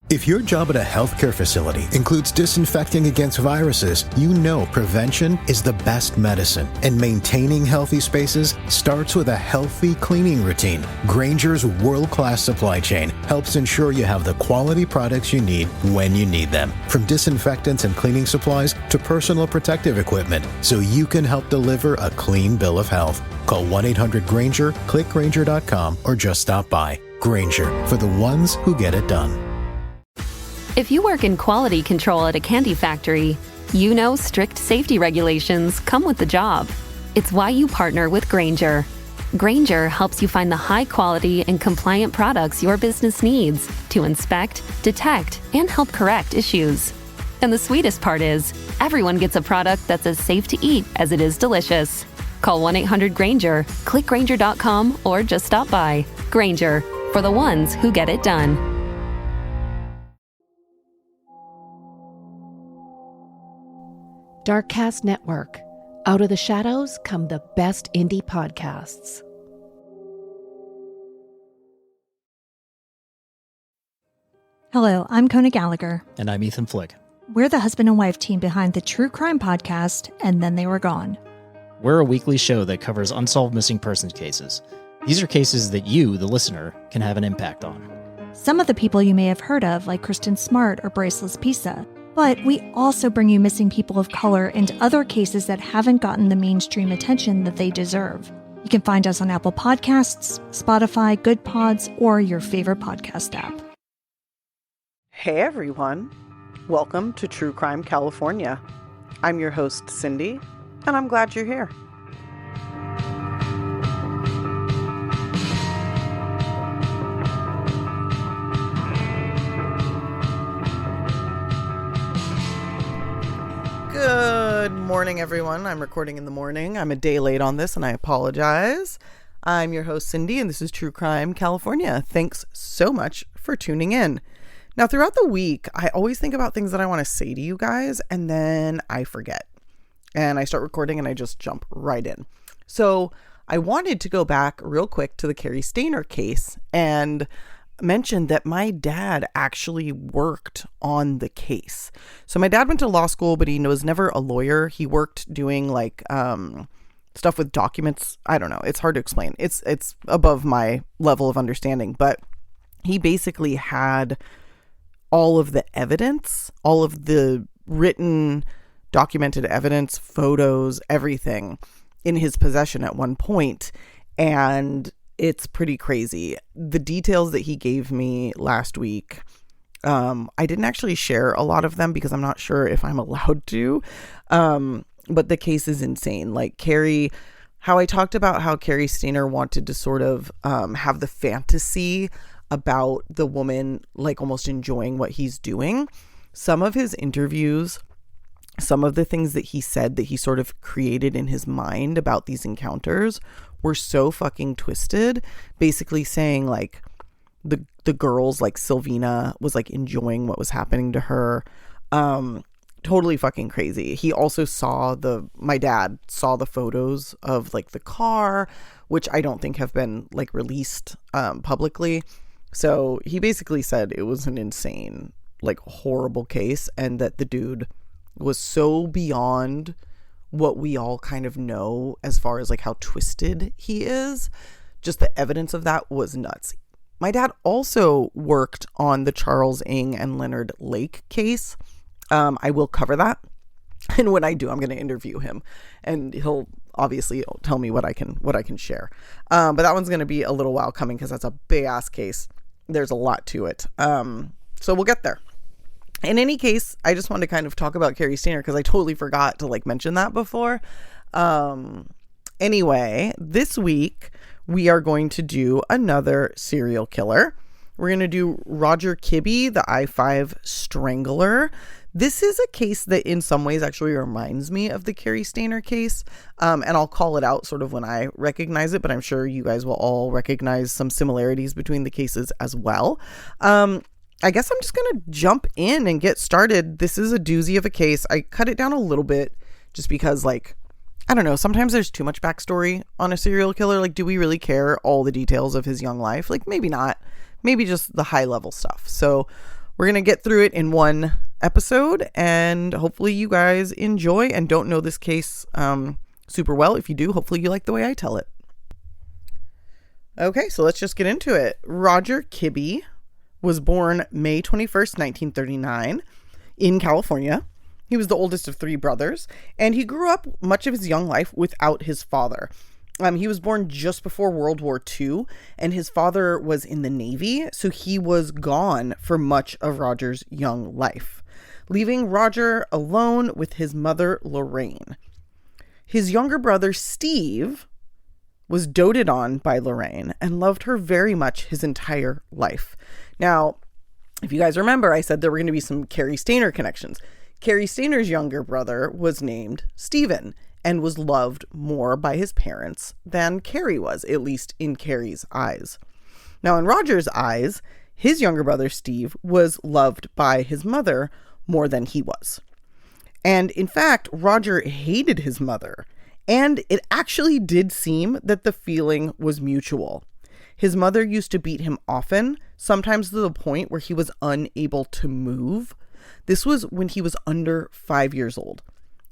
If your job at a healthcare facility includes disinfecting against viruses, you know prevention is the best medicine, and maintaining healthy spaces starts with a healthy cleaning routine. Grainger's world-class supply chain helps ensure you have the quality products you need when you need them, from disinfectants and cleaning supplies to personal protective equipment, so you can help deliver a clean bill of health. Call 1-800-GRAINGER, click Grainger.com, or just stop by. Grainger, for the ones who get it done. If you work in quality control at a candy factory, you know strict safety regulations come with the job. It's why you partner with Grainger. Grainger helps you find the high quality and compliant products your business needs to inspect, detect, and help correct issues. And the sweetest part is, everyone gets a product that's as safe to eat as it is delicious. Call 1-800-GRAINGER, click Grainger.com, or just stop by. Grainger, for the ones who get it done. Darkcast Network. Out of the shadows come the best indie podcasts. Hello, I'm Kona Gallagher. And I'm Ethan Flick. We're the husband and wife team behind the True Crime podcast, And Then They Were Gone. We're a weekly show that covers unsolved missing persons cases. These are cases that you, the listener, can have an impact on. Some of the people you may have heard of, like Kristen Smart or Braceless Pisa. But we also bring you missing people of color and other cases that haven't gotten the mainstream attention that they deserve. You can find us on Apple Podcasts, Spotify, Good Pods, or your favorite podcast app. Hey everyone, welcome to True Crime California. I'm your host Cindy, and I'm glad you're here. Good morning, everyone. I'm recording in the morning. I'm a day late on this, and I apologize. I'm your host, Cindy, and this is True Crime California. Thanks so much for tuning in. Now, throughout the week, I always think about things that I want to say to you guys, and then I forget. And I start recording, and I just jump right in. So I wanted to go back real quick to the Cary Stayner case and mentioned that my dad actually worked on the case. So my dad went to law school, but he was never a lawyer. He worked doing like stuff with documents. I don't know. It's hard to explain. It's above my level of understanding, but he basically had all of the evidence, all of the written, documented evidence, photos, everything in his possession at one point. And it's pretty crazy. The details that he gave me last week, I didn't actually share a lot of them because I'm not sure if I'm allowed to. But the case is insane. Like how I talked about how Cary Stayner wanted to sort of have the fantasy about the woman like almost enjoying what he's doing. Some of his interviews, some of the things that he said that he sort of created in his mind about these encounters were so fucking twisted, basically saying like the girls, like Sylvina, was like enjoying what was happening to her. Totally fucking crazy. He also my dad saw the photos of like the car, which I don't think have been like released publicly. So he basically said it was an insane, like horrible case, and that the dude was so beyond what we all kind of know as far as like how twisted he is. Just the evidence of that was nuts. My dad also worked on the Charles Ng and Leonard Lake case. I will cover that. And when I do, I'm going to interview him and he'll obviously tell me what I can share. But that one's going to be a little while coming because that's a big ass case. There's a lot to it. So we'll get there. In any case, I just wanted to kind of talk about Cary Stayner because I totally forgot to like mention that before. Anyway, this week we are going to do another serial killer. We're going to do Roger Kibbe, the I-5 Strangler. This is a case that in some ways actually reminds me of the Cary Stayner case. And I'll call it out sort of when I recognize it, but I'm sure you guys will all recognize some similarities between the cases as well. I guess I'm just going to jump in and get started. This is a doozy of a case. I cut it down a little bit just because, like, I don't know, sometimes there's too much backstory on a serial killer. Like, do we really care all the details of his young life? Like, maybe not. Maybe just the high level stuff. So We're going to get through it in one episode, and hopefully you guys enjoy and don't know this case super well. If you do, hopefully you like the way I tell it. Okay, so let's just get into it. Roger Kibbe was born May 21st, 1939 in California. He was the oldest of three brothers, and he grew up much of his young life without his father. He was born just before World War II, and his father was in the Navy, so he was gone for much of Roger's young life, leaving Roger alone with his mother, Lorraine. His younger brother, Steve, was doted on by Lorraine and loved her very much his entire life. Now, if you guys remember, I said there were going to be some Carrie Stainer connections. Carrie Stainer's younger brother was named Stephen and was loved more by his parents than Carrie was, at least in Carrie's eyes. Now, in Roger's eyes, his younger brother Steve was loved by his mother more than he was. And in fact, Roger hated his mother, and it actually did seem that the feeling was mutual. His mother used to beat him often, sometimes to the point where he was unable to move. This was when he was under 5 years old.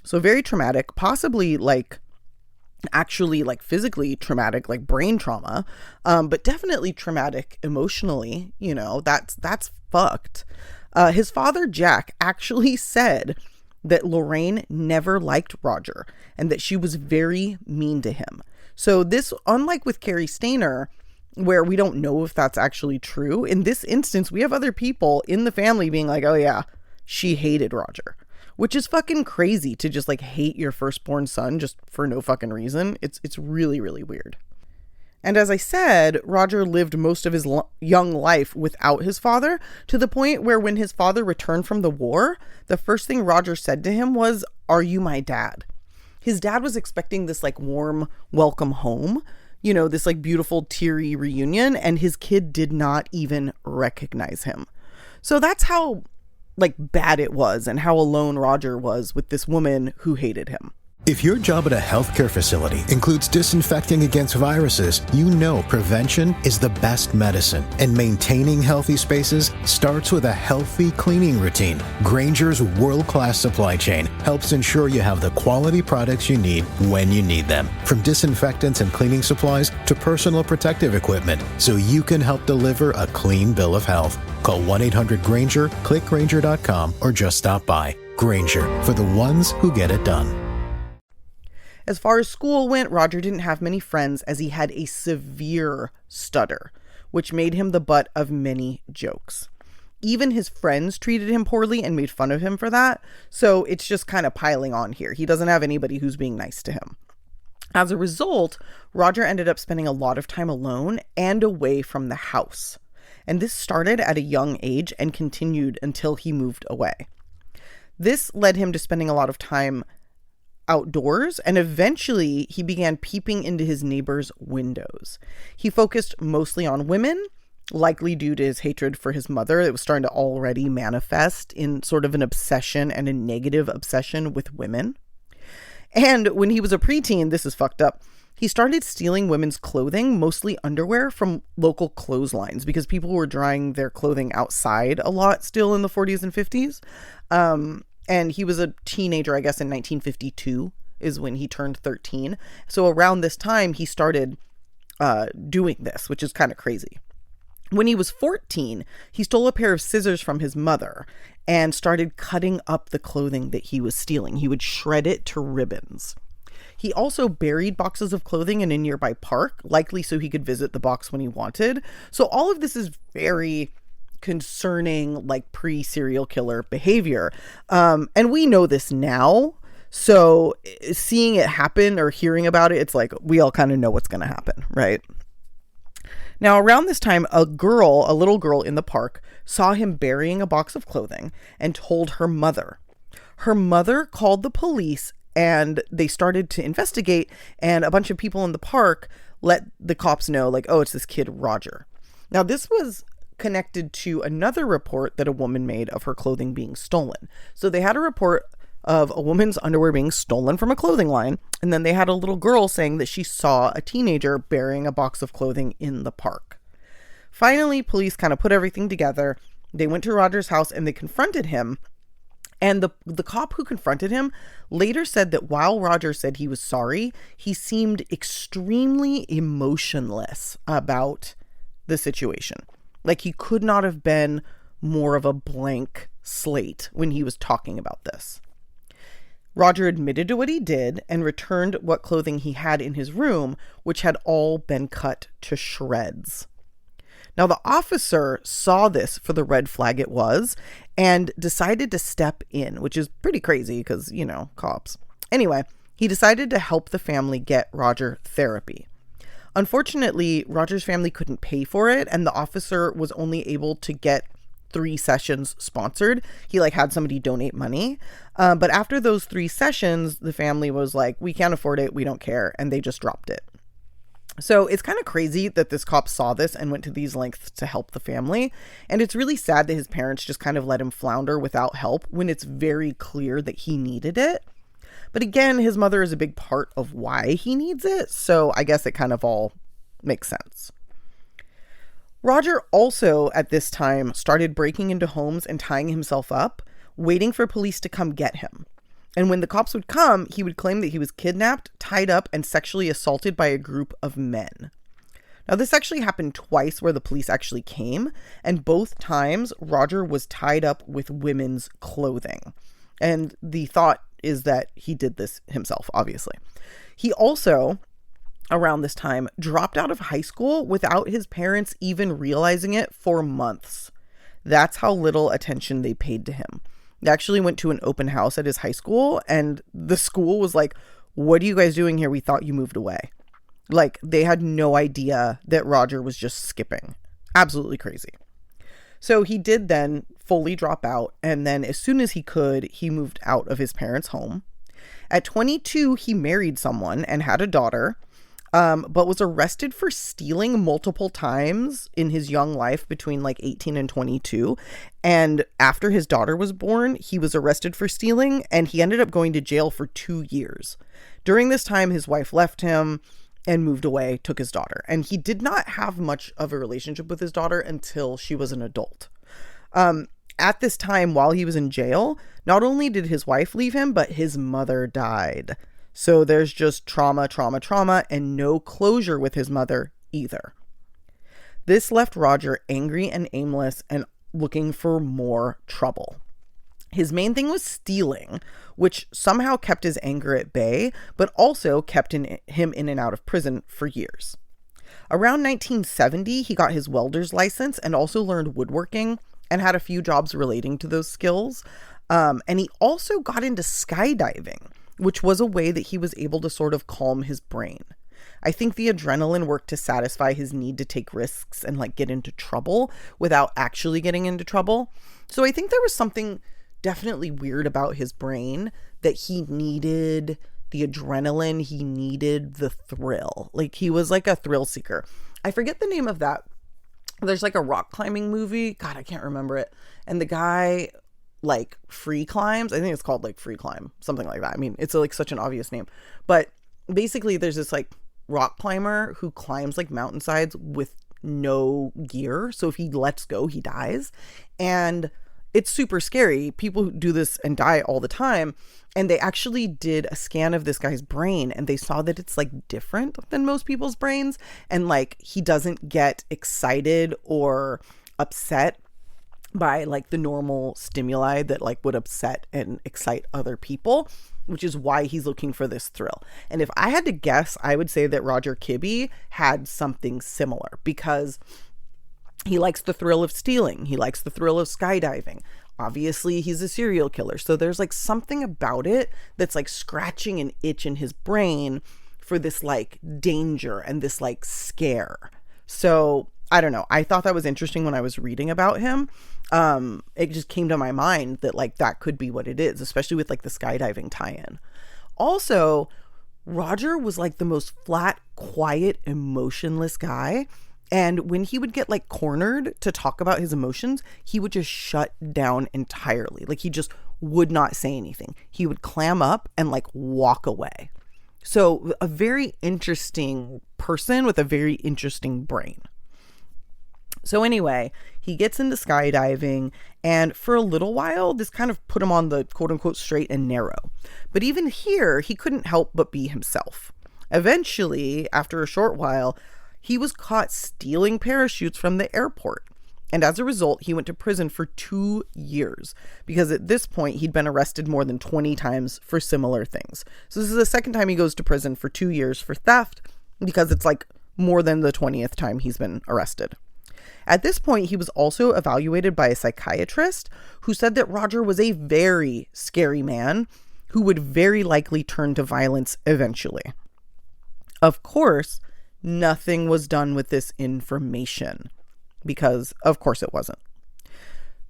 So very traumatic, possibly actually physically traumatic, like brain trauma, but definitely traumatic emotionally. That's fucked. His father, Jack, actually said that Lorraine never liked Roger and that she was very mean to him. So this, unlike with Carrie Stainer, where we don't know if that's actually true, in this instance, we have other people in the family being like, oh yeah, she hated Roger, which is fucking crazy to just hate your firstborn son just for no fucking reason. It's really, really weird. And as I said, Roger lived most of his young life without his father, to the point where when his father returned from the war, the first thing Roger said to him was, "Are you my dad?" His dad was expecting this warm welcome home, this beautiful teary reunion, and his kid did not even recognize him. So that's how bad it was and how alone Roger was with this woman who hated him. If your job at a healthcare facility includes disinfecting against viruses, you know prevention is the best medicine, and maintaining healthy spaces starts with a healthy cleaning routine. Grainger's world-class supply chain helps ensure you have the quality products you need when you need them, from disinfectants and cleaning supplies to personal protective equipment, so you can help deliver a clean bill of health. Call 1-800-GRAINGER, click Grainger.com, or just stop by. Grainger, for the ones who get it done. As far as school went, Roger didn't have many friends as he had a severe stutter, which made him the butt of many jokes. Even his friends treated him poorly and made fun of him for that, so it's just kind of piling on here. He doesn't have anybody who's being nice to him. As a result, Roger ended up spending a lot of time alone and away from the house. And this started at a young age and continued until he moved away. This led him to spending a lot of time outdoors, and eventually he began peeping into his neighbors' windows. He focused mostly on women, likely due to his hatred for his mother. It was starting to already manifest in sort of an obsession, and a negative obsession with women. And when he was a preteen, this is fucked up, he started stealing women's clothing, mostly underwear, from local clotheslines because people were drying their clothing outside a lot still in the 40s and 50s. And he was a teenager, I guess, in 1952 is when he turned 13. So around this time, he started doing this, which is kind of crazy. When he was 14, he stole a pair of scissors from his mother and started cutting up the clothing that he was stealing. He would shred it to ribbons. He also buried boxes of clothing in a nearby park, likely so he could visit the box when he wanted. So all of this is very concerning, pre-serial killer behavior. And we know this now. So seeing it happen or hearing about it, it's we all kind of know what's going to happen, right? Now, around this time, a little girl in the park saw him burying a box of clothing and told her mother. Her mother called the police and they started to investigate, and a bunch of people in the park let the cops know, oh, it's this kid, Roger. Now, this was connected to another report that a woman made of her clothing being stolen. So they had a report of a woman's underwear being stolen from a clothing line, and then they had a little girl saying that she saw a teenager burying a box of clothing in the park. Finally, police kind of put everything together. They went to Roger's house and they confronted him. And the cop who confronted him later said that while Roger said he was sorry, he seemed extremely emotionless about the situation. Like he could not have been more of a blank slate when he was talking about this. Roger admitted to what he did and returned what clothing he had in his room, which had all been cut to shreds. Now, the officer saw this for the red flag it was and decided to step in, which is pretty crazy because, you know, cops. Anyway, he decided to help the family get Roger therapy. Unfortunately, Roger's family couldn't pay for it, and the officer was only able to get 3 sessions sponsored. He had somebody donate money. But after those 3 sessions, the family was like, we can't afford it. We don't care. And they just dropped it. So it's kind of crazy that this cop saw this and went to these lengths to help the family. And it's really sad that his parents just kind of let him flounder without help when it's very clear that he needed it. But again, his mother is a big part of why he needs it. So I guess it kind of all makes sense. Roger also at this time started breaking into homes and tying himself up, waiting for police to come get him. And when the cops would come, he would claim that he was kidnapped, tied up, and sexually assaulted by a group of men. Now, this actually happened twice where the police actually came, and both times Roger was tied up with women's clothing. And the thought is that he did this himself, obviously. He also, around this time, dropped out of high school without his parents even realizing it for months. That's how little attention they paid to him. They actually went to an open house at his high school, and the school was like, what are you guys doing here? We thought you moved away. They had no idea that Roger was just skipping. Absolutely crazy. So he did then fully drop out, and then as soon as he could, he moved out of his parents' home. At 22, he married someone and had a daughter, but was arrested for stealing multiple times in his young life between 18 and 22. And after his daughter was born, he was arrested for stealing, and he ended up going to jail for 2 years. During this time, his wife left him and moved away, took his daughter. And he did not have much of a relationship with his daughter until she was an adult. At this time, while he was in jail, not only did his wife leave him, but his mother died. So there's just trauma, and no closure with his mother either. This left Roger angry and aimless and looking for more trouble. His main thing was stealing, which somehow kept his anger at bay, but also kept him in and out of prison for years. Around 1970, he got his welder's license and also learned woodworking and had a few jobs relating to those skills. And he also got into skydiving, which was a way that he was able to sort of calm his brain. I think the adrenaline worked to satisfy his need to take risks and get into trouble without actually getting into trouble. So I think there was something definitely weird about his brain, that he needed the adrenaline, he needed the thrill. He was a thrill seeker. I forget the name of that. There's a rock climbing movie. God, I can't remember it. And the guy free climbs. I think it's called free climb, something like that. I mean, it's such an obvious name, but basically there's this rock climber who climbs mountainsides with no gear. So if he lets go, he dies. And it's super scary. People who do this and die all the time. And they actually did a scan of this guy's brain, and they saw that it's different than most people's brains. And he doesn't get excited or upset by the normal stimuli that would upset and excite other people, which is why he's looking for this thrill. And if I had to guess, I would say that Roger Kibbe had something similar, because he likes the thrill of stealing. He likes the thrill of skydiving. Obviously, he's a serial killer. So there's something about it that's scratching an itch in his brain for this danger and this scare. So I don't know. I thought that was interesting when I was reading about him. It just came to my mind that that could be what it is, especially with the skydiving tie-in. Also, Roger was the most flat, quiet, emotionless guy. And when he would get cornered to talk about his emotions, he would just shut down entirely. He just would not say anything. He would clam up and walk away. So a very interesting person with a very interesting brain. So anyway, he gets into skydiving, and for a little while, this kind of put him on the quote-unquote straight and narrow. But even here, he couldn't help but be himself. Eventually, after a short while, he was caught stealing parachutes from the airport. And as a result, he went to prison for 2 years, because at this point, he'd been arrested more than 20 times for similar things. So this is the second time he goes to prison for 2 years for theft, because it's like more than the 20th time he's been arrested. At this point, he was also evaluated by a psychiatrist who said that Roger was a very scary man who would very likely turn to violence eventually. Of course, nothing was done with this information, because of course it wasn't.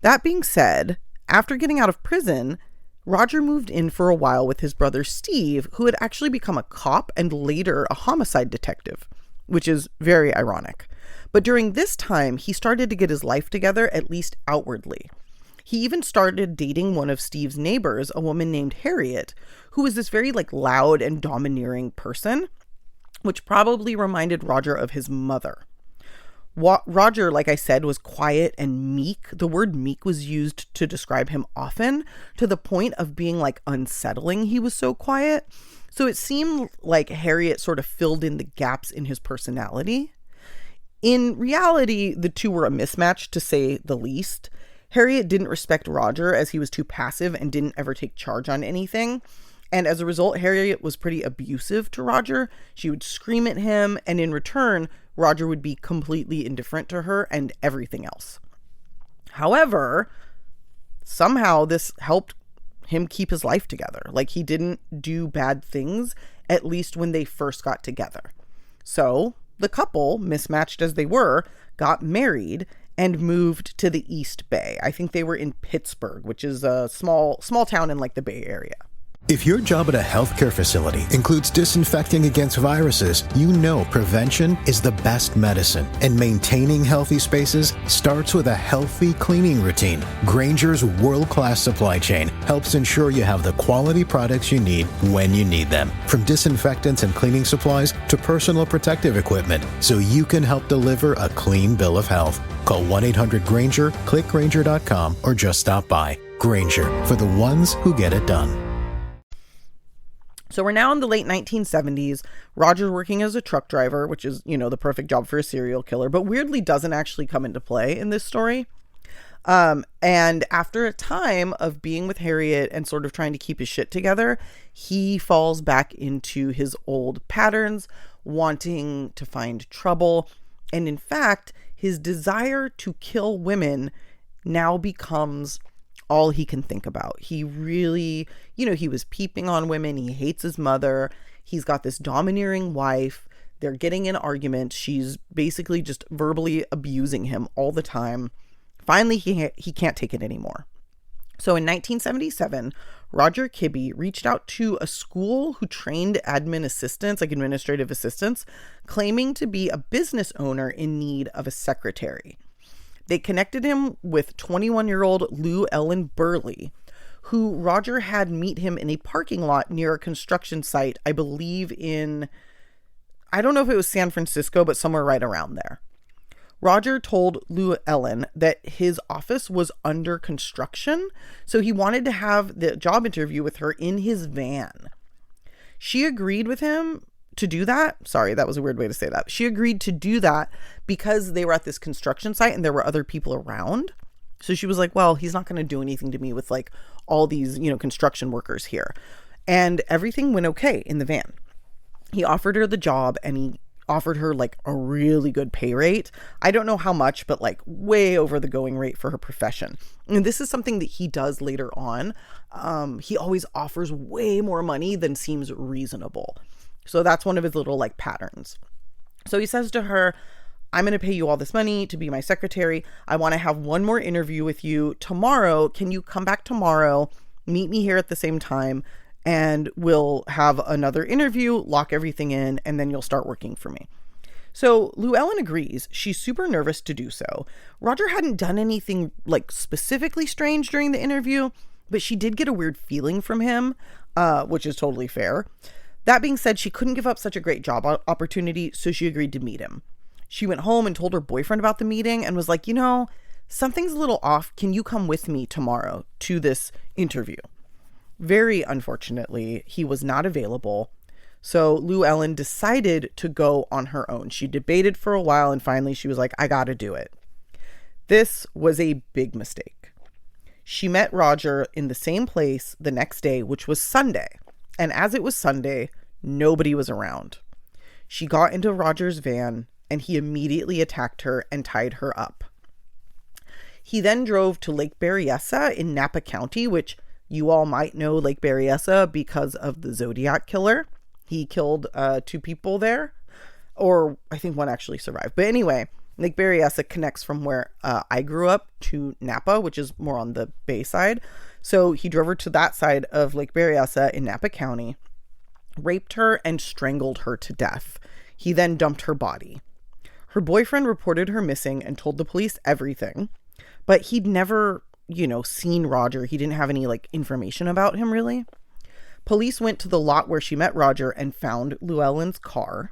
That being said, after getting out of prison, Roger moved in for a while with his brother Steve, who had actually become a cop and later a homicide detective, which is very ironic. But during this time, he started to get his life together, at least outwardly. He even started dating one of Steve's neighbors, a woman named Harriet, who was this very loud and domineering person, which probably reminded Roger of his mother. Roger, like I said, was quiet and meek. The word meek was used to describe him often, to the point of being unsettling. He was so quiet. So it seemed like Harriet sort of filled in the gaps in his personality. In reality, the two were a mismatch, to say the least. Harriet didn't respect Roger, as he was too passive and didn't ever take charge on anything. And as a result, Harriet was pretty abusive to Roger. She would scream at him, and in return, Roger would be completely indifferent to her and everything else. However, somehow this helped him keep his life together. He didn't do bad things, at least when they first got together. So the couple, mismatched as they were, got married and moved to the East Bay. I think they were in Pittsburgh, which is a small town in the Bay Area. If your job at a healthcare facility includes disinfecting against viruses, you know prevention is the best medicine, and maintaining healthy spaces starts with a healthy cleaning routine. Grainger's world-class supply chain helps ensure you have the quality products you need when you need them, from disinfectants and cleaning supplies to personal protective equipment, so you can help deliver a clean bill of health. Call 1-800-GRAINGER, click Grainger.com, or just stop by. Grainger, for the ones who get it done. So we're now in the late 1970s. Roger's working as a truck driver, which is, the perfect job for a serial killer, but weirdly doesn't actually come into play in this story. And after a time of being with Harriet and sort of trying to keep his shit together, he falls back into his old patterns, wanting to find trouble. And in fact, his desire to kill women now becomes all he can think about. He really, he was peeping on women. He hates his mother. He's got this domineering wife. They're getting in arguments. She's basically just verbally abusing him all the time. Finally, he can't take it anymore. So in 1977, Roger Kibbe reached out to a school who trained administrative assistants, claiming to be a business owner in need of a secretary. They connected him with 21-year-old Lou Ellen Burley, who Roger had meet him in a parking lot near a construction site, I believe I don't know if it was San Francisco, but somewhere right around there. Roger told Lou Ellen that his office was under construction, so he wanted to have the job interview with her in his van. She agreed with him to do that. Sorry, that was a weird way to say that. She agreed to do that because they were at this construction site and there were other people around. So she was like, well, he's not going to do anything to me with all these, construction workers here. And everything went okay in the van. He offered her the job, and he offered her a really good pay rate. I don't know how much, but way over the going rate for her profession. And this is something that he does later on. He always offers way more money than seems reasonable. So that's one of his little patterns. So he says to her, I'm going to pay you all this money to be my secretary. I want to have one more interview with you tomorrow. Can you come back tomorrow, meet me here at the same time, and we'll have another interview, lock everything in, and then you'll start working for me. So Lou Ellen agrees. She's super nervous to do so. Roger hadn't done anything specifically strange during the interview, but she did get a weird feeling from him, which is totally fair. That being said, she couldn't give up such a great job opportunity, so she agreed to meet him. She went home and told her boyfriend about the meeting and was like, something's a little off. Can you come with me tomorrow to this interview? Very unfortunately, he was not available. So Lou Ellen decided to go on her own. She debated for a while and finally she was like, I gotta do it. This was a big mistake. She met Roger in the same place the next day, which was Sunday. And as it was Sunday, nobody was around. She got into Roger's van and he immediately attacked her and tied her up. He then drove to Lake Berryessa in Napa County, which you all might know Lake Berryessa because of the Zodiac killer. He killed 2 people there, or I think one actually survived. But anyway, Lake Berryessa connects from where I grew up to Napa, which is more on the bay side. So he drove her to that side of Lake Berryessa in Napa County, raped her, and strangled her to death. He then dumped her body. Her boyfriend reported her missing and told the police everything, but he'd never, seen Roger. He didn't have any information about him really. Police went to the lot where she met Roger and found Llewellyn's car.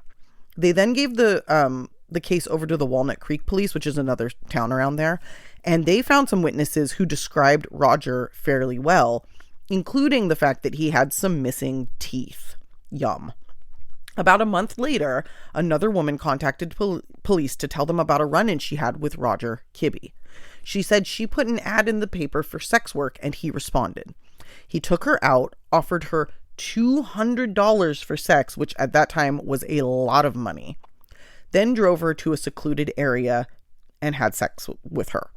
They then gave the case over to the Walnut Creek Police, which is another town around there, and they found some witnesses who described Roger fairly well, including the fact that he had some missing teeth. Yum. About a month later, another woman contacted police to tell them about a run-in she had with Roger Kibbe. She said she put an ad in the paper for sex work and he responded. He took her out, offered her $200 for sex, which at that time was a lot of money, then drove her to a secluded area and had sex with her.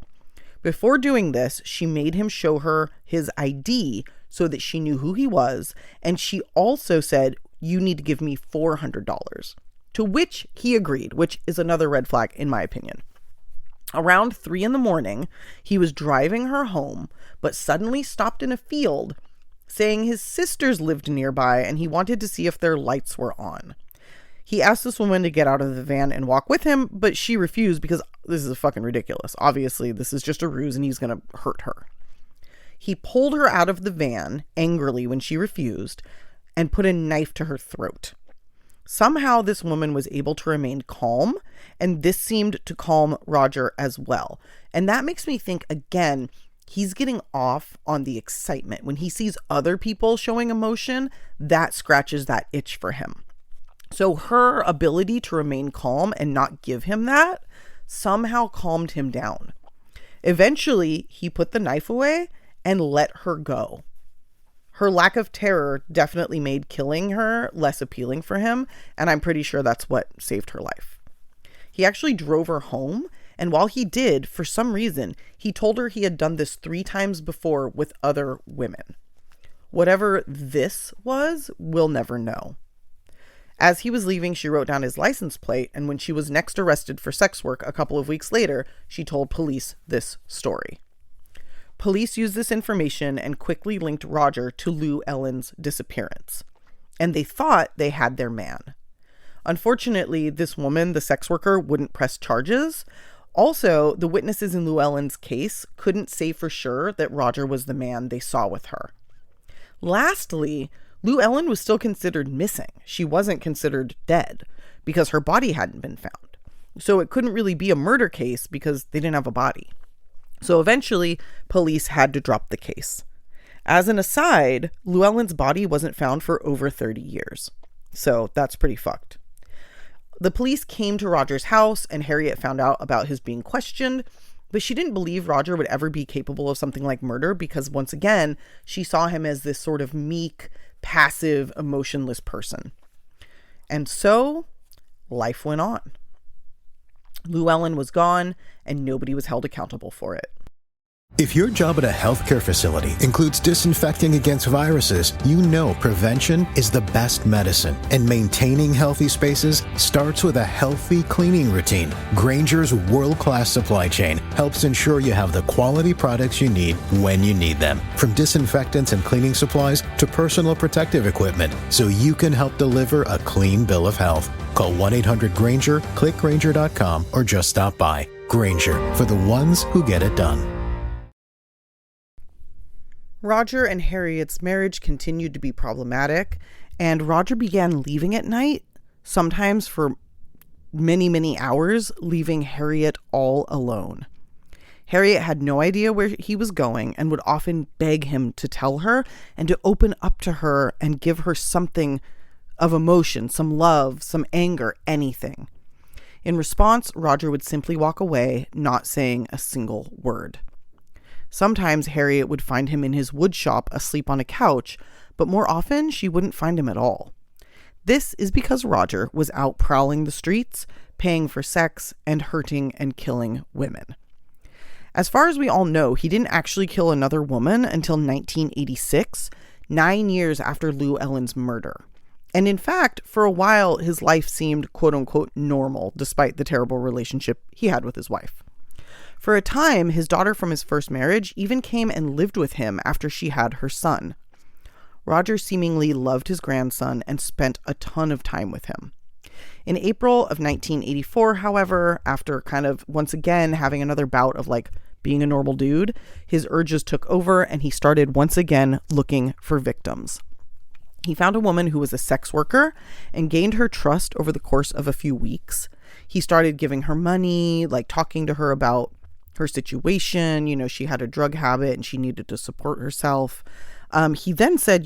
Before doing this, she made him show her his ID so that she knew who he was, and she also said, you need to give me $400, to which he agreed, which is another red flag in my opinion. Around 3 a.m, he was driving her home, but suddenly stopped in a field, saying his sisters lived nearby and he wanted to see if their lights were on. He asked this woman to get out of the van and walk with him, but she refused because this is fucking ridiculous. Obviously, this is just a ruse and he's going to hurt her. He pulled her out of the van angrily when she refused and put a knife to her throat. Somehow this woman was able to remain calm, and this seemed to calm Roger as well. And that makes me think, again, he's getting off on the excitement. When he sees other people showing emotion, that scratches that itch for him. So her ability to remain calm and not give him that somehow calmed him down. Eventually, he put the knife away and let her go. Her lack of terror definitely made killing her less appealing for him, and I'm pretty sure that's what saved her life. He actually drove her home, and while he did, for some reason, he told her he had done this 3 times before with other women. Whatever this was, we'll never know. As he was leaving, she wrote down his license plate, and when she was next arrested for sex work a couple of weeks later, she told police this story. Police used this information and quickly linked Roger to Lou Ellen's disappearance, and they thought they had their man. Unfortunately, this woman, the sex worker, wouldn't press charges. Also, the witnesses in Lou Ellen's case couldn't say for sure that Roger was the man they saw with her. Lastly, Lou Ellen was still considered missing. She wasn't considered dead because her body hadn't been found. So it couldn't really be a murder case because they didn't have a body. So eventually, police had to drop the case. As an aside, Lou Ellen's body wasn't found for over 30 years. So that's pretty fucked. The police came to Roger's house and Harriet found out about his being questioned, but she didn't believe Roger would ever be capable of something like murder because, once again, she saw him as this sort of meek, passive, emotionless person. And so, life went on. Lou Ellen was gone, and nobody was held accountable for it. If your job at a healthcare facility includes disinfecting against viruses, you know prevention is the best medicine, and maintaining healthy spaces starts with a healthy cleaning routine. Grainger's world-class supply chain helps ensure you have the quality products you need when you need them, from disinfectants and cleaning supplies to personal protective equipment, so you can help deliver a clean bill of health. Call 1-800-GRAINGER, click Grainger.com, or just stop by. Grainger, for the ones who get it done. Roger and Harriet's marriage continued to be problematic, and Roger began leaving at night, sometimes for many, many hours, leaving Harriet all alone. Harriet had no idea where he was going and would often beg him to tell her and to open up to her and give her something of emotion, some love, some anger, anything. In response, Roger would simply walk away, not saying a single word. Sometimes Harriet would find him in his wood shop asleep on a couch, but more often she wouldn't find him at all. This is because Roger was out prowling the streets, paying for sex, and hurting and killing women. As far as we all know, he didn't actually kill another woman until 1986, 9 years after Lou Ellen's murder. And in fact, for a while, his life seemed quote-unquote normal, despite the terrible relationship he had with his wife. For a time, his daughter from his first marriage even came and lived with him after she had her son. Roger seemingly loved his grandson and spent a ton of time with him. In April of 1984, however, after kind of once again having another bout of being a normal dude, his urges took over and he started once again looking for victims. He found a woman who was a sex worker and gained her trust over the course of a few weeks. He started giving her money, talking to her about her situation. She had a drug habit and she needed to support herself. He then said,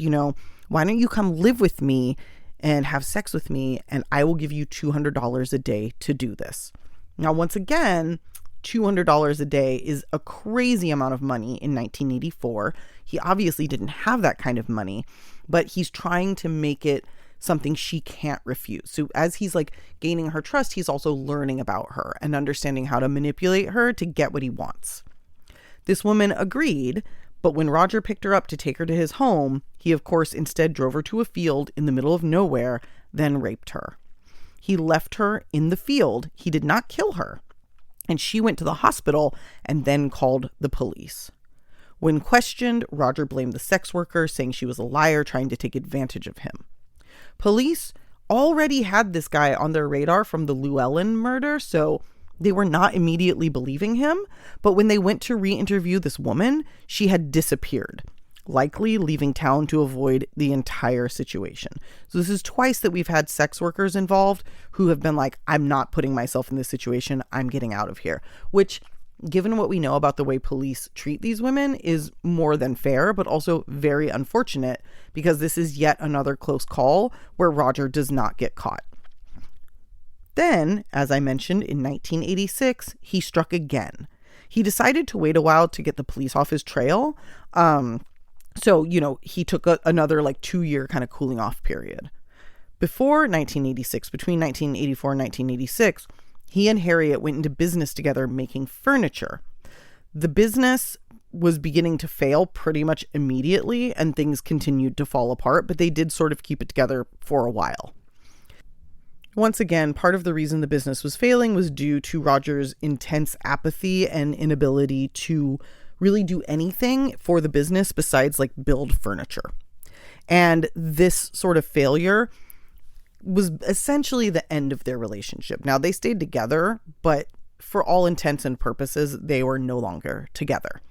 why don't you come live with me and have sex with me, and I will give you $200 a day to do this. Now, once again, $200 a day is a crazy amount of money in 1984. He obviously didn't have that kind of money, but he's trying to make it something she can't refuse. So as he's gaining her trust, he's also learning about her and understanding how to manipulate her to get what he wants. This woman agreed, but when Roger picked her up to take her to his home, he of course instead drove her to a field in the middle of nowhere, then raped her. He left her in the field. He did not kill her. And she went to the hospital and then called the police. When questioned, Roger blamed the sex worker, saying she was a liar trying to take advantage of him. Police already had this guy on their radar from the Lou Ellen murder, so they were not immediately believing him. But when they went to re-interview this woman, she had disappeared, likely leaving town to avoid the entire situation. So this is twice that we've had sex workers involved who have been I'm not putting myself in this situation. I'm getting out of here. Which, given what we know about the way police treat these women, is more than fair, but also very unfortunate, because this is yet another close call where Roger does not get caught. Then, as I mentioned, in 1986, he struck again. He decided to wait a while to get the police off his trail. So, he took another 2-year kind of cooling off period. Before 1986, between 1984 and 1986, he and Harriet went into business together making furniture. The business was beginning to fail pretty much immediately, and things continued to fall apart, but they did sort of keep it together for a while. Once again, part of the reason the business was failing was due to Roger's intense apathy and inability to really do anything for the business besides build furniture. And this sort of failure was essentially the end of their relationship. Now, they stayed together, but for all intents and purposes, they were no longer together.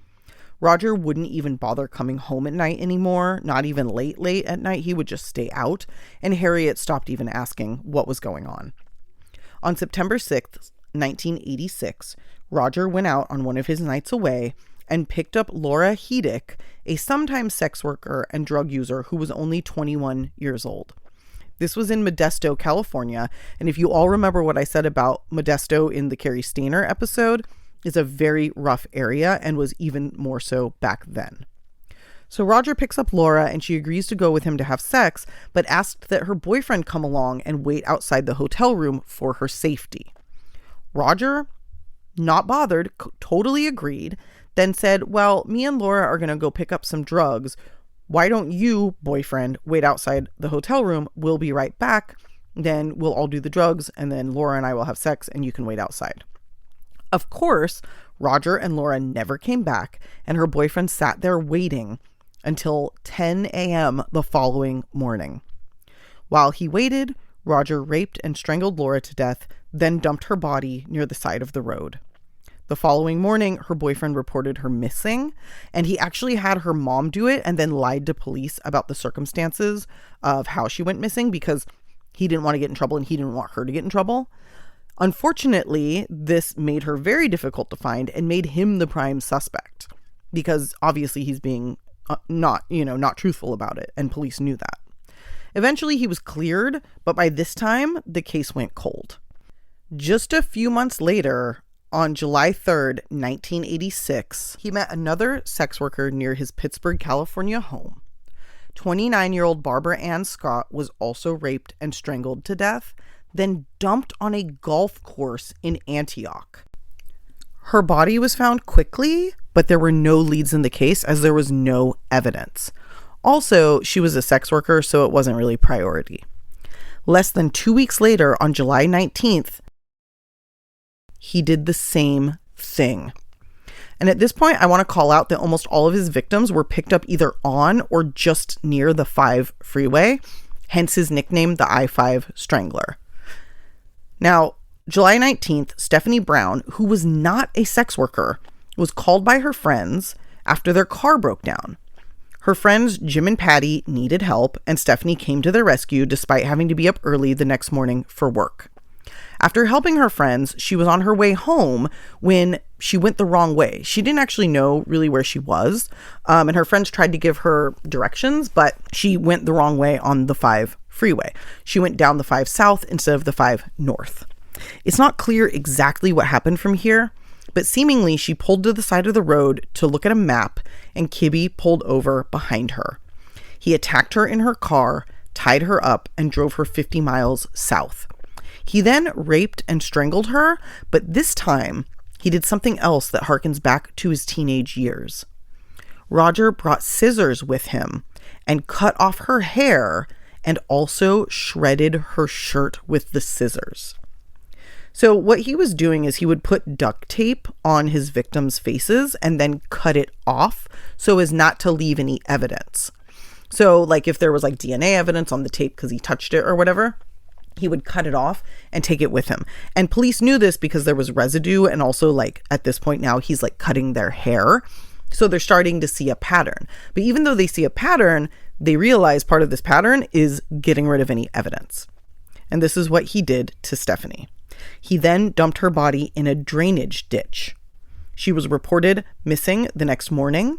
Roger wouldn't even bother coming home at night anymore, not even late at night. He would just stay out, and Harriet stopped even asking what was going on. On September 6th, 1986, Roger went out on one of his nights away and picked up Laura Hedick, a sometime sex worker and drug user who was only 21 years old. This was in Modesto, California, and if you all remember what I said about Modesto in the Carrie Stainer episode, is a very rough area and was even more so back then. So Roger picks up Laura and she agrees to go with him to have sex, but asked that her boyfriend come along and wait outside the hotel room for her safety. Roger, not bothered, totally agreed, then said, well, me and Laura are going to go pick up some drugs. Why don't you, boyfriend, wait outside the hotel room? We'll be right back. Then we'll all do the drugs and then Laura and I will have sex and you can wait outside. Of course, Roger and Laura never came back, and her boyfriend sat there waiting until 10 a.m. the following morning. While he waited, Roger raped and strangled Laura to death, then dumped her body near the side of the road. The following morning, her boyfriend reported her missing, and he actually had her mom do it and then lied to police about the circumstances of how she went missing because he didn't want to get in trouble and he didn't want her to get in trouble. Unfortunately, this made her very difficult to find and made him the prime suspect because obviously he's being not truthful about it, and police knew that. Eventually, he was cleared, but by this time, the case went cold. Just a few months later, on July 3rd, 1986, he met another sex worker near his Pittsburgh, California home. 29-year-old Barbara Ann Scott was also raped and strangled to death, then dumped on a golf course in Antioch. Her body was found quickly, but there were no leads in the case as there was no evidence. Also, she was a sex worker, so it wasn't really priority. Less than 2 weeks later, on July 19th, he did the same thing. And at this point, I want to call out that almost all of his victims were picked up either on or just near the 5 freeway, hence his nickname, the I-5 Strangler. Now, July 19th, Stephanie Brown, who was not a sex worker, was called by her friends after their car broke down. Her friends, Jim and Patty, needed help, and Stephanie came to their rescue despite having to be up early the next morning for work. After helping her friends, she was on her way home when she went the wrong way. She didn't actually know really where she was, and her friends tried to give her directions, but she went the wrong way on the 5 freeway. She went down the 5 south instead of the 5 north. It's not clear exactly what happened from here, but seemingly she pulled to the side of the road to look at a map, and Kibbe pulled over behind her. He attacked her in her car, tied her up, and drove her 50 miles south. He then raped and strangled her, but this time he did something else that harkens back to his teenage years. Roger brought scissors with him and cut off her hair and also shredded her shirt with the scissors. So what he was doing is he would put duct tape on his victims' faces and then cut it off so as not to leave any evidence. So like if there was like DNA evidence on the tape because he touched it or whatever, he would cut it off and take it with him. And police knew this because there was residue, and also like at this point now he's like cutting their hair. So they're starting to see a pattern. But even though they see a pattern, they realize part of this pattern is getting rid of any evidence. And this is what he did to Stephanie. He then dumped her body in a drainage ditch. She was reported missing the next morning.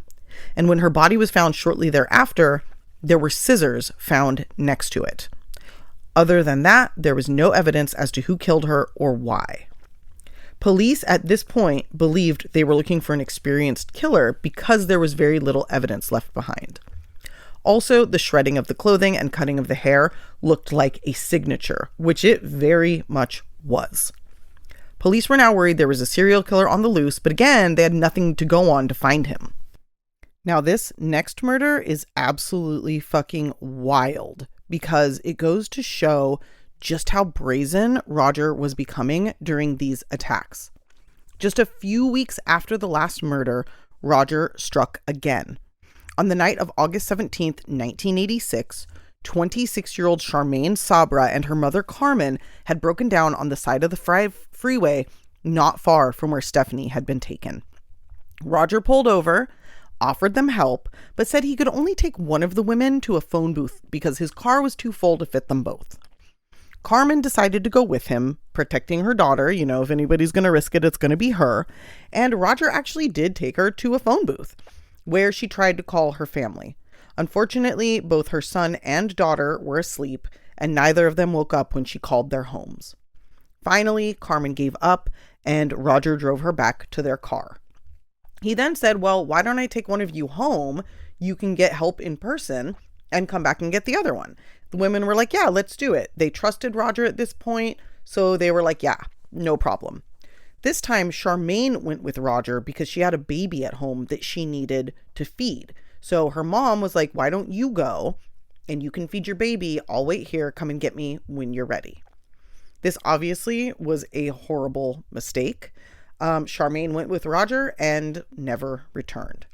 And when her body was found shortly thereafter, there were scissors found next to it. Other than that, there was no evidence as to who killed her or why. Police at this point believed they were looking for an experienced killer because there was very little evidence left behind. Also, the shredding of the clothing and cutting of the hair looked like a signature, which it very much was. Police were now worried there was a serial killer on the loose, but again, they had nothing to go on to find him. Now, this next murder is absolutely fucking wild, because it goes to show just how brazen Roger was becoming during these attacks. Just a few weeks after the last murder, Roger struck again. On the night of August 17th, 1986, 26-year-old Charmaine Sabra and her mother Carmen had broken down on the side of the freeway not far from where Stephanie had been taken. Roger pulled over, offered them help, but said he could only take one of the women to a phone booth because his car was too full to fit them both. Carmen decided to go with him, protecting her daughter. You know, if anybody's going to risk it, it's going to be her. And Roger actually did take her to a phone booth where she tried to call her family. Unfortunately, both her son and daughter were asleep, and neither of them woke up when she called their homes. Finally, Carmen gave up, and Roger drove her back to their car. He then said, well, why don't I take one of you home? You can get help in person and come back and get the other one. The women were like, yeah, let's do it. They trusted Roger at this point, so they were like, yeah, no problem. This time, Charmaine went with Roger because she had a baby at home that she needed to feed. So her mom was like, why don't you go and you can feed your baby? I'll wait here. Come and get me when you're ready. This obviously was a horrible mistake. Charmaine went with Roger and never returned.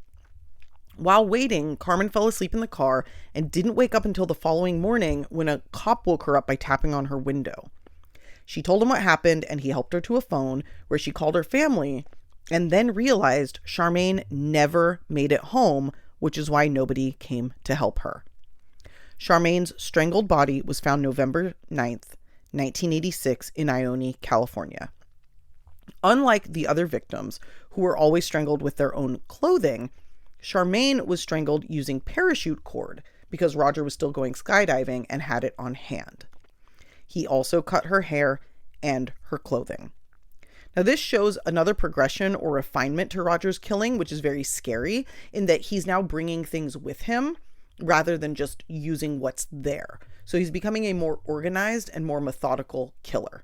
While waiting, Carmen fell asleep in the car and didn't wake up until the following morning when a cop woke her up by tapping on her window. She told him what happened and he helped her to a phone where she called her family and then realized Charmaine never made it home, which is why nobody came to help her. Charmaine's strangled body was found November 9th, 1986 in Ione, California. Unlike the other victims, who were always strangled with their own clothing, Charmaine was strangled using parachute cord because Roger was still going skydiving and had it on hand. He also cut her hair and her clothing. Now, this shows another progression or refinement to Roger's killing, which is very scary in that he's now bringing things with him rather than just using what's there. So he's becoming a more organized and more methodical killer.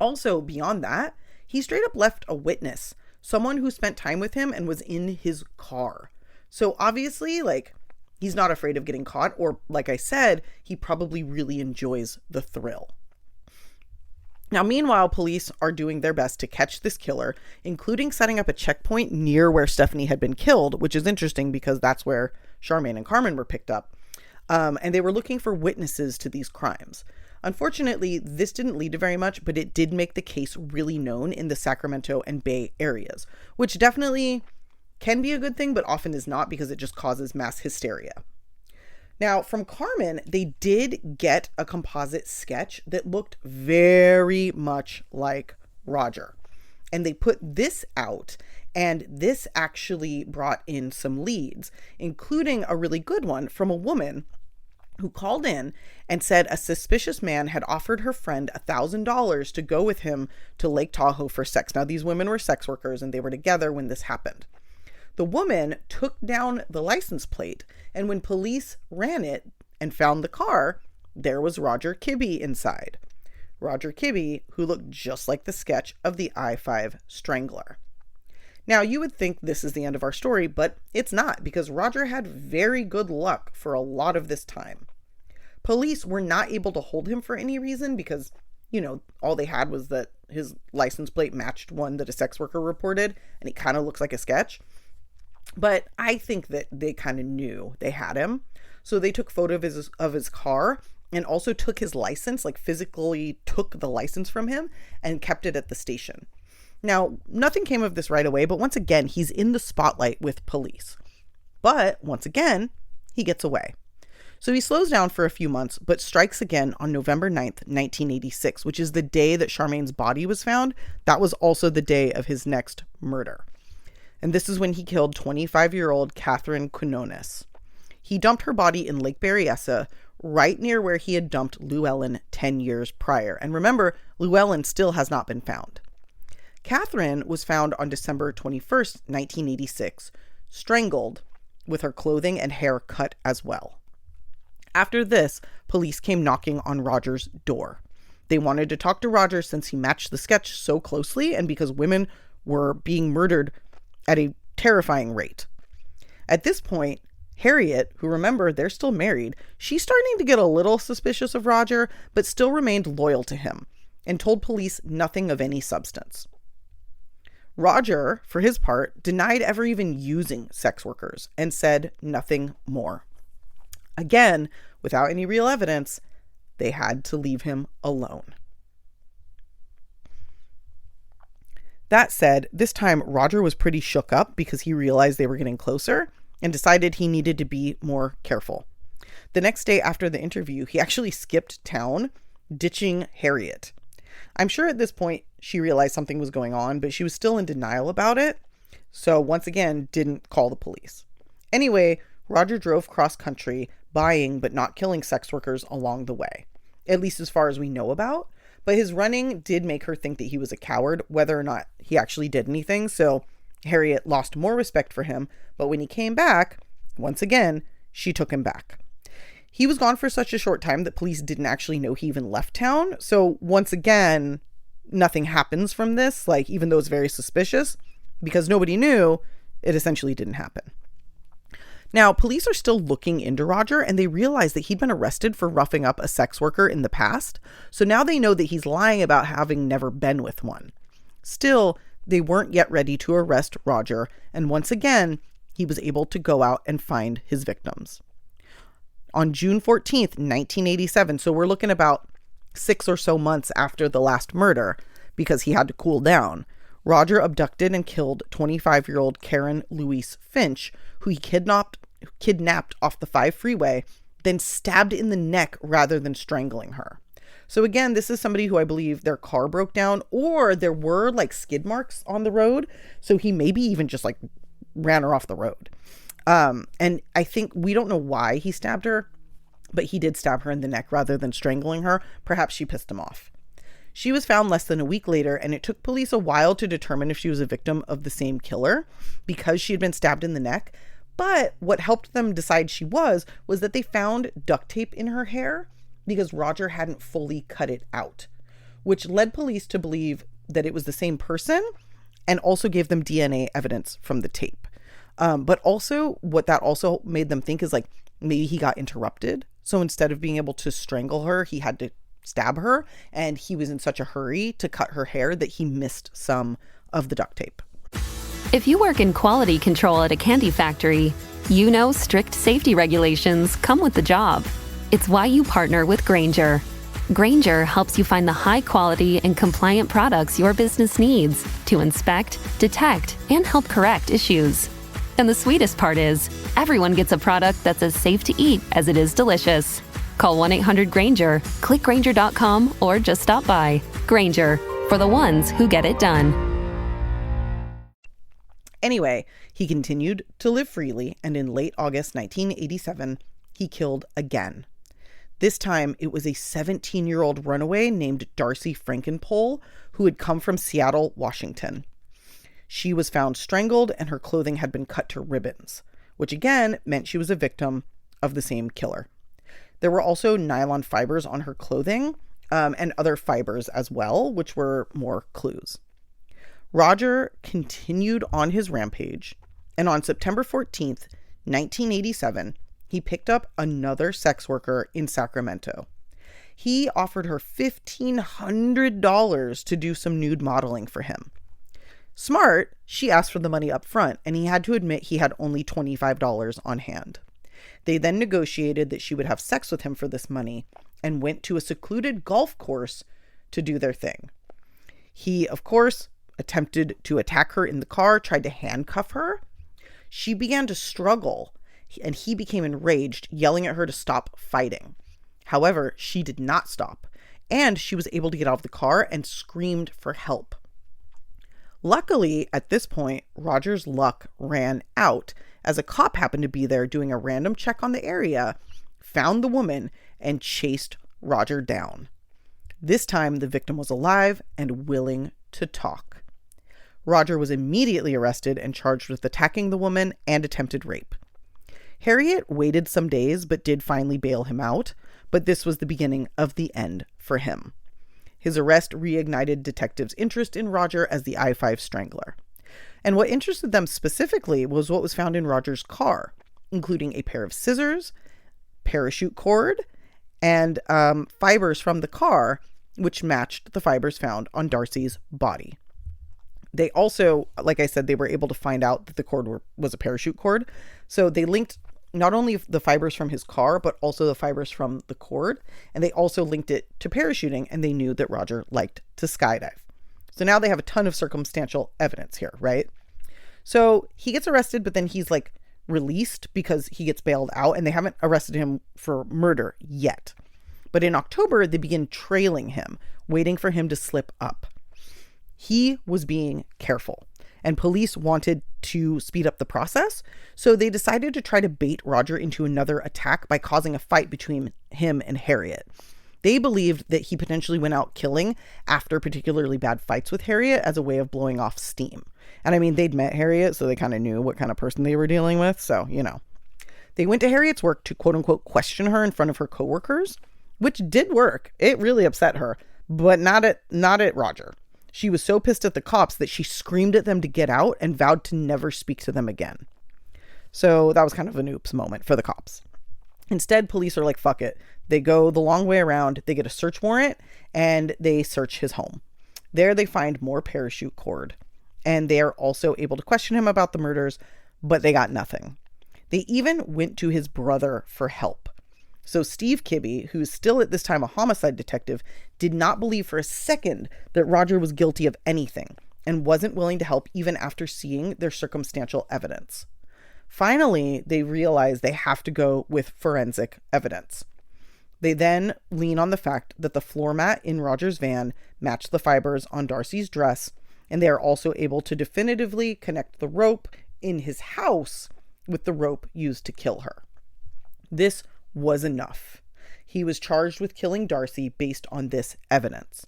Also, beyond that, he straight up left a witness, someone who spent time with him and was in his car. So obviously, he's not afraid of getting caught, or like I said, he probably really enjoys the thrill. Now, meanwhile, police are doing their best to catch this killer, including setting up a checkpoint near where Stephanie had been killed, which is interesting because that's where Charmaine and Carmen were picked up. And they were looking for witnesses to these crimes. Unfortunately, this didn't lead to very much, but it did make the case really known in the Sacramento and Bay areas, which definitely can be a good thing, but often is not because it just causes mass hysteria. Now, from Carmen, they did get a composite sketch that looked very much like Roger. And they put this out, and this actually brought in some leads, including a really good one from a woman who called in and said a suspicious man had offered her friend $1,000 to go with him to Lake Tahoe for sex. Now, these women were sex workers and they were together when this happened. The woman took down the license plate, and when police ran it and found the car, there was Roger Kibbe inside. Roger Kibbe, who looked just like the sketch of the I-5 Strangler. Now, you would think this is the end of our story, but it's not, because Roger had very good luck for a lot of this time. Police were not able to hold him for any reason because, all they had was that his license plate matched one that a sex worker reported, and he kind of looks like a sketch. But I think that they kind of knew they had him. So they took photo of his car and also took his license, physically took the license from him and kept it at the station. Now, nothing came of this right away, but once again, he's in the spotlight with police. But once again, he gets away. So he slows down for a few months, but strikes again on November 9th, 1986, which is the day that Charmaine's body was found. That was also the day of his next murder. And this is when he killed 25-year-old Catherine Quinones. He dumped her body in Lake Berryessa, right near where he had dumped Llewellyn 10 years prior. And remember, Llewellyn still has not been found. Catherine was found on December 21st, 1986, strangled with her clothing and hair cut as well. After this, police came knocking on Roger's door. They wanted to talk to Roger since he matched the sketch so closely and because women were being murdered at a terrifying rate. At this point, Harriet, who, remember, they're still married, she's starting to get a little suspicious of Roger, but still remained loyal to him and told police nothing of any substance. Roger, for his part, denied ever even using sex workers and said nothing more. Again, without any real evidence, they had to leave him alone. That said, this time Roger was pretty shook up because he realized they were getting closer and decided he needed to be more careful. The next day after the interview, he actually skipped town, ditching Harriet. I'm sure at this point she realized something was going on, but she was still in denial about it. So once again, didn't call the police. Anyway, Roger drove cross country, buying but not killing sex workers along the way, at least as far as we know about. But his running did make her think that he was a coward, whether or not he actually did anything. So Harriet lost more respect for him. But when he came back, once again, she took him back. He was gone for such a short time that police didn't actually know he even left town. So once again, nothing happens from this, even though it's very suspicious, because nobody knew, it essentially didn't happen. Now, police are still looking into Roger, and they realize that he'd been arrested for roughing up a sex worker in the past. So now they know that he's lying about having never been with one. Still, they weren't yet ready to arrest Roger, and once again, he was able to go out and find his victims. On June 14th, 1987, so we're looking about 6 or so months after the last murder, because he had to cool down, Roger abducted and killed 25-year-old Karen Louise Finch, who he kidnapped off the 5 freeway, then stabbed in the neck rather than strangling her. So again, this is somebody who I believe their car broke down, or there were like skid marks on the road. So he maybe even just like ran her off the road. And I think we don't know why he stabbed her, but he did stab her in the neck rather than strangling her. Perhaps she pissed him off. She was found less than a week later, and it took police a while to determine if she was a victim of the same killer because she had been stabbed in the neck. But what helped them decide she was that they found duct tape in her hair because Roger hadn't fully cut it out, which led police to believe that it was the same person and also gave them DNA evidence from the tape. But also what that also made them think is like maybe he got interrupted. So instead of being able to strangle her, he had to stab her, and he was in such a hurry to cut her hair that he missed some of the duct tape. If you work in quality control at a candy factory, you know strict safety regulations come with the job. It's why you partner with Grainger. Grainger helps you find the high quality and compliant products your business needs to inspect, detect, and help correct issues. And the sweetest part is, everyone gets a product that's as safe to eat as it is delicious. Call 1-800-GRAINGER, click Grainger.com, or just stop by. Grainger, for the ones who get it done. Anyway, he continued to live freely, and in late August 1987, he killed again. This time, it was a 17-year-old runaway named Darcy Frankenpole who had come from Seattle, Washington. She was found strangled, and her clothing had been cut to ribbons, which again meant she was a victim of the same killer. There were also nylon fibers on her clothing and other fibers as well, which were more clues. Roger continued on his rampage, and on September 14th, 1987, he picked up another sex worker in Sacramento. He offered her $1,500 to do some nude modeling for him. Smart, she asked for the money up front, and he had to admit he had only $25 on hand. They then negotiated that she would have sex with him for this money and went to a secluded golf course to do their thing. He, of course, attempted to attack her in the car, tried to handcuff her. She began to struggle, and he became enraged, yelling at her to stop fighting. However, she did not stop, and she was able to get out of the car and screamed for help. Luckily, at this point, Roger's luck ran out as a cop happened to be there doing a random check on the area, found the woman, and chased Roger down. This time, the victim was alive and willing to talk. Roger was immediately arrested and charged with attacking the woman and attempted rape. Harriet waited some days but did finally bail him out, but this was the beginning of the end for him. His arrest reignited detectives' interest in Roger as the I-5 Strangler. And what interested them specifically was what was found in Roger's car, including a pair of scissors, parachute cord, and fibers from the car, which matched the fibers found on Darcy's body. They also, like I said, they were able to find out that the cord was a parachute cord. So they linked not only the fibers from his car, but also the fibers from the cord. And they also linked it to parachuting, and they knew that Roger liked to skydive. So now they have a ton of circumstantial evidence here, right? So he gets arrested, but then he's like released because he gets bailed out, and they haven't arrested him for murder yet. But in October, they begin trailing him, waiting for him to slip up. He was being careful, and police wanted to speed up the process, so they decided to try to bait Roger into another attack by causing a fight between him and Harriet. They believed that he potentially went out killing after particularly bad fights with Harriet as a way of blowing off steam. And I mean, they'd met Harriet, so they kind of knew what kind of person they were dealing with, so, you know. They went to Harriet's work to quote-unquote question her in front of her coworkers, which did work. It really upset her, but not at Roger. She was so pissed at the cops that she screamed at them to get out and vowed to never speak to them again. So that was kind of an oops moment for the cops. Instead, police are like, fuck it. They go the long way around, they get a search warrant, and they search his home. There they find more parachute cord, and they are also able to question him about the murders, but they got nothing. They even went to his brother for help. So Steve Kibbe, who's still at this time a homicide detective, did not believe for a second that Roger was guilty of anything and wasn't willing to help even after seeing their circumstantial evidence. Finally, they realized they have to go with forensic evidence. They then lean on the fact that the floor mat in Roger's van matched the fibers on Darcy's dress, and they are also able to definitively connect the rope in his house with the rope used to kill her. This was enough. He was charged with killing Darcy based on this evidence.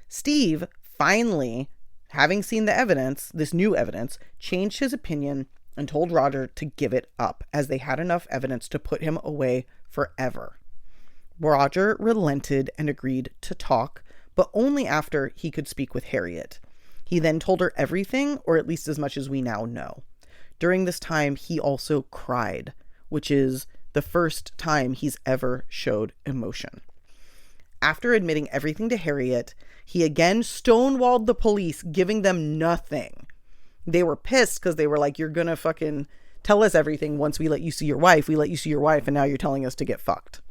Steve, finally, having seen the evidence, this new evidence, changed his opinion and told Roger to give it up, as they had enough evidence to put him away forever. Roger relented and agreed to talk, but only after he could speak with Harriet. He then told her everything, or at least as much as we now know. During this time, he also cried, which is the first time he's ever showed emotion. After admitting everything to Harriet, he again stonewalled the police, giving them nothing. They were pissed because they were like, you're gonna fucking tell us everything once we let you see your wife. We let you see your wife, and now you're telling us to get fucked.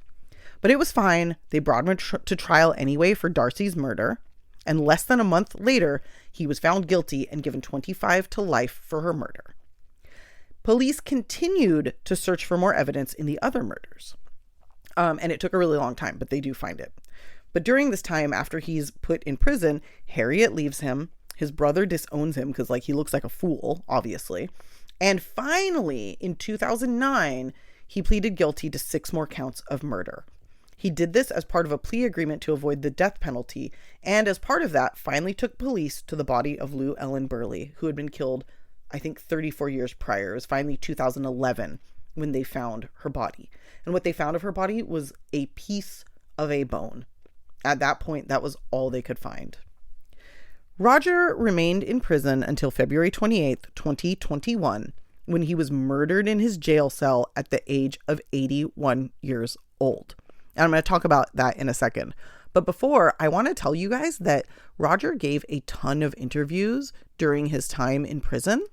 But it was fine. They brought him to trial anyway for Darcy's murder, and less than a month later, he was found guilty and given 25 to life for her murder. Police continued to search for more evidence in the other murders. And it took a really long time, but they do find it. But during this time, after he's put in prison, Harriet leaves him. His brother disowns him because, like, he looks like a fool, obviously. And finally, in 2009, he pleaded guilty to 6 more counts of murder. He did this as part of a plea agreement to avoid the death penalty, and as part of that, finally took police to the body of Lou Ellen Burley, who had been killed, I think, 34 years prior. It was finally 2011 when they found her body. And what they found of her body was a piece of a bone. At that point, that was all they could find. Roger remained in prison until February 28th, 2021, when he was murdered in his jail cell at the age of 81 years old. And I'm going to talk about that in a second. But before, I want to tell you guys that Roger gave a ton of interviews during his time in prison.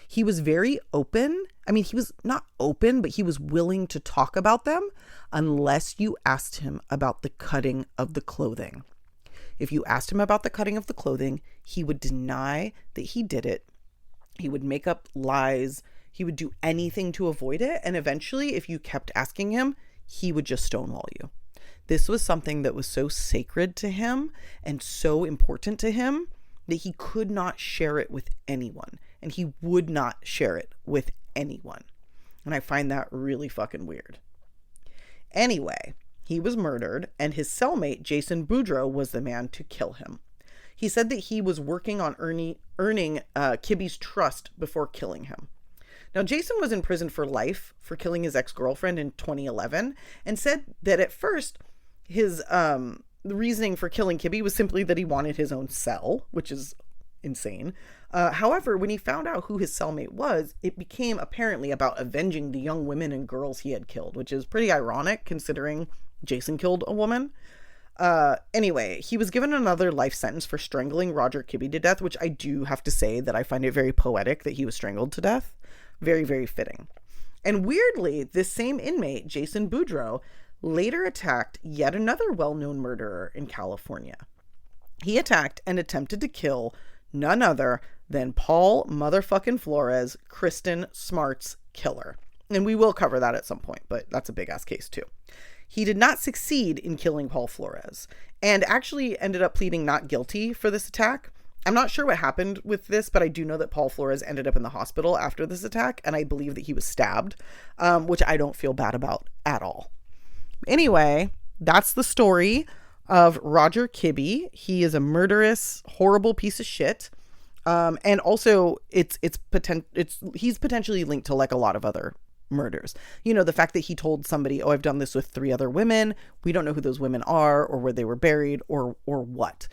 He was very open. I mean, he was not open, but he was willing to talk about them unless you asked him about the cutting of the clothing. If you asked him about the cutting of the clothing, he would deny that he did it. He would make up lies. He would do anything to avoid it. And eventually, if you kept asking him, he would just stonewall you. This was something that was so sacred to him and so important to him that he could not share it with anyone. And he would not share it with anyone. And I find that really fucking weird. Anyway, he was murdered, and his cellmate, Jason Boudreau, was the man to kill him. He said that he was working on earning Kibbe's trust before killing him. Now, Jason was in prison for life for killing his ex-girlfriend in 2011, and said that at first his the reasoning for killing Kibbe was simply that he wanted his own cell, which is insane. However, when he found out who his cellmate was, it became apparently about avenging the young women and girls he had killed, which is pretty ironic considering Jason killed a woman. Anyway, he was given another life sentence for strangling Roger Kibbe to death, which I do have to say that I find it very poetic that he was strangled to death. Very, very fitting. And weirdly, this same inmate, Jason Boudreau, later attacked yet another well-known murderer in California. He attacked and attempted to kill none other than Paul motherfucking Flores, Kristen Smart's killer. And we will cover that at some point, but that's a big ass case too. He did not succeed in killing Paul Flores and actually ended up pleading not guilty for this attack. I'm not sure what happened with this, but I do know that Paul Flores ended up in the hospital after this attack, and I believe that he was stabbed, which I don't feel bad about at all. Anyway, that's the story of Roger Kibbe. He is a murderous, horrible piece of shit. And also he's potentially linked to like a lot of other murders. You know, the fact that he told somebody, oh, I've done this with 3 other women. We don't know who those women are or where they were buried or what.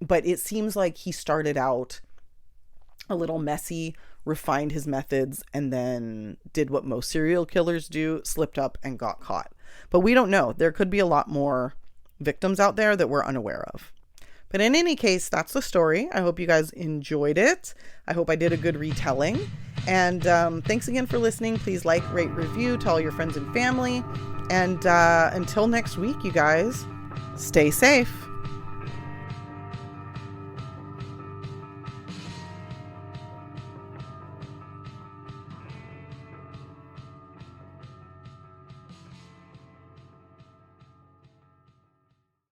But it seems like he started out a little messy, refined his methods, and then did what most serial killers do, slipped up and got caught. But we don't know. There could be a lot more victims out there that we're unaware of. But in any case, that's the story. I hope you guys enjoyed it. I hope I did a good retelling. And thanks again for listening. Please like, rate, review, tell all your friends and family. And until next week, you guys, stay safe.